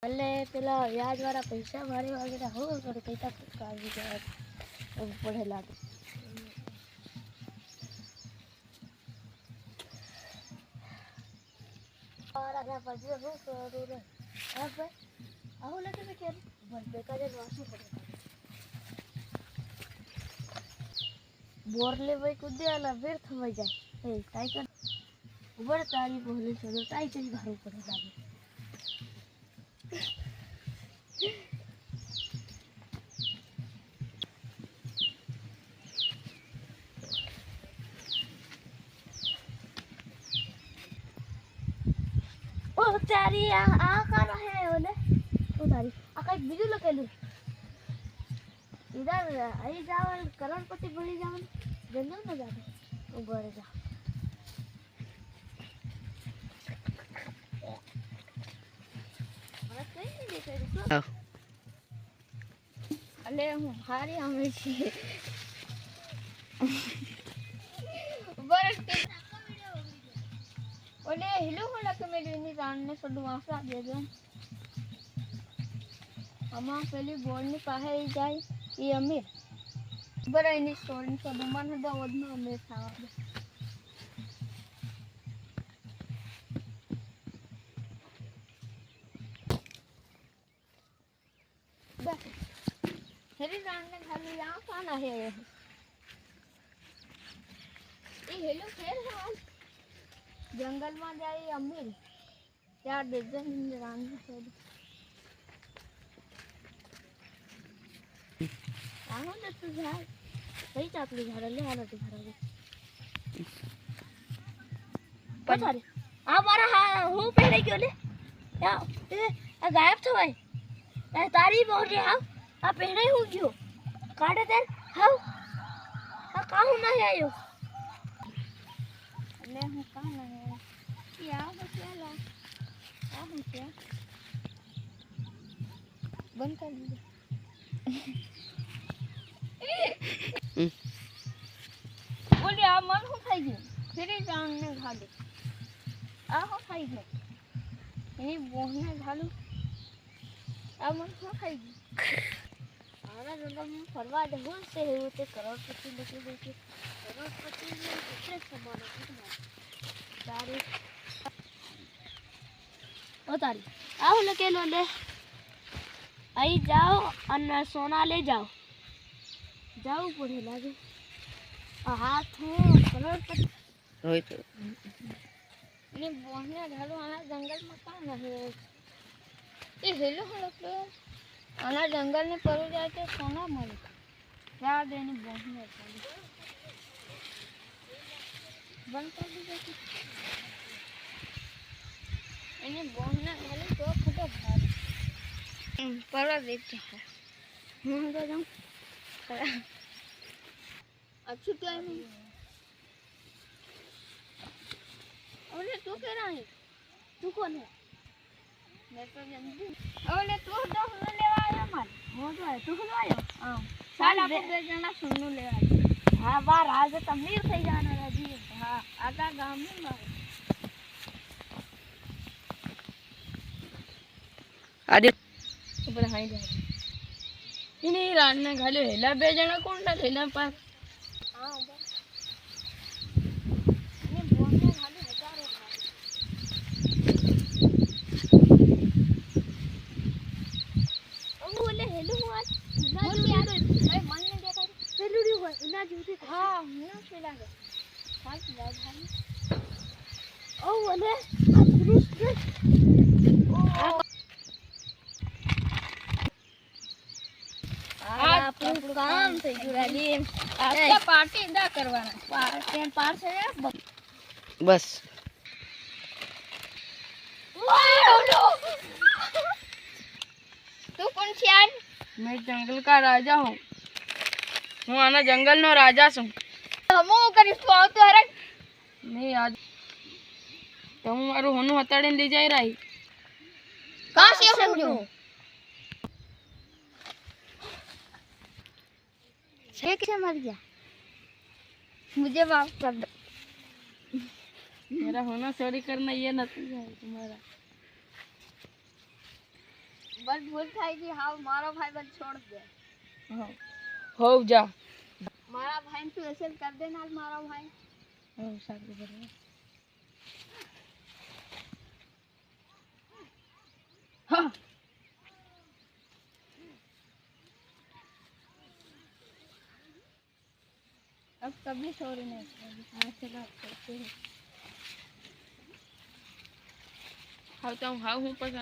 એટલે પેલા વ્યાજવાળા પૈસા મારી વગેરે હોય તો કઈતા કાઢી જાય પડે લાગે મારા પછી શું કરું રે હા ભાઈ આવું લાગે છે કે બેકાજે વાસું પડે બોરલે ભાઈ કુદે આલા વેર થવાઈ જાય એ કાઈ કર ઉબર તારી બોલે ચલો તાઈ ચલી ઘર ઉપર લાગે ओ तारी आ कर है ओले ओ तारी आ कई बीजू लखेलू इधर आई जावल करोड़पति बड़ी जावल जंगल में जावे ऊपर जा મને કઈ નહીં દેખાય અલે હું હારી આવે છે બરસ કે ઓલે હેલો હોલા કે મેલી જાણને સડું વાસા દેજો અમા પેલી બોર્ડની પાસે જાય એ અમીર બરા એની સ્ટોરી સડું મને દો વધનો અમીર થાવા દે બસ હેરી જાણને ખાલી આ પાના હે એ હેલો ફેર હાલ जंगल में जाए अमीर यार बेजन रान से आहो न तू जा सही चापली झाड़ ले हाल तो घर ले पछारे आ मारा हा हूं पहले क्यों ले या ए गायब थो भाई ए तारी बोल रे आ पहले हूं क्यों काटे दे हाउ आ काहू ना आयो ले हूं का ना या बचला आ हूं क्या बंद कर दे बोले आ मन हो खाई गयो फिर जान ने घाले आ हो खाई गयो ये बोहने घालू आ मन हो खाई गयो आना जंगल में फरवा दे हो से होते करोड़पति लेके देखे करोड़पति ने कितने समान है तारी ओ तारी आओ लेके लो ले आई जाओ और सोना ले जाओ जाओ पड़े लागे हाथ हो करोड़पति होय तो ने बोहने घालो आना जंगल में का न है ये हेलो हेलो तो आना जंगल में पड़ जाए तो सोना मरे क्या देनी बोहने बंद कर दीजिए इन्हें बोहने घालो तो फटे भार पड़ा देखते हैं हम तो जाऊं अच्छी टाइम ओले तू कह रहा है तू कौन है मैं तो जानती ओले तू तो सुन ले आया मन हो तो है तू सुन आयो हां साल आपको दे जना सुन ले आयो हां बार आज तमीर થઈ જાના રાજી हां आधा गांव में मार आदि ऊपर हाई जा इनी रान ने घाले हेला बे जना कोणटा थेला पास हां बस इने बोलने घाले हजारों ओ बोले हेलो हुआ ना जो यार भाई मन ने देखा हेलो हुआ ना जो थी हां ना से लागे पास जा भाई ओ बोले આપણું કામ થઈ ગયું રાલી આ પાર્ટી ના કરવાના પાર્ટી પાર્સે બસ तू कौन छी यार मैं जंगल का राजा हूं हूं आना जंगल नो राजा छू हमो करिस तू आवतो हरे नहीं आज तो हूं मारू होनु हताड़े ले जाई रही का से समझो छे कैसे मर गया मुझे माफ कर दो मेरा होना चोरी करना ये नतीजा है तुम्हारा बस भूल થાય કે હા મારો ભાઈ બન છોડ દે हो जा મારા ભાઈ તું ऐसे कर दे ना मारा भाई हो सारी बराबर हाँ अब कभी सॉरी नहीं आज से बात करते हैं हाँ तो हूँ पसंद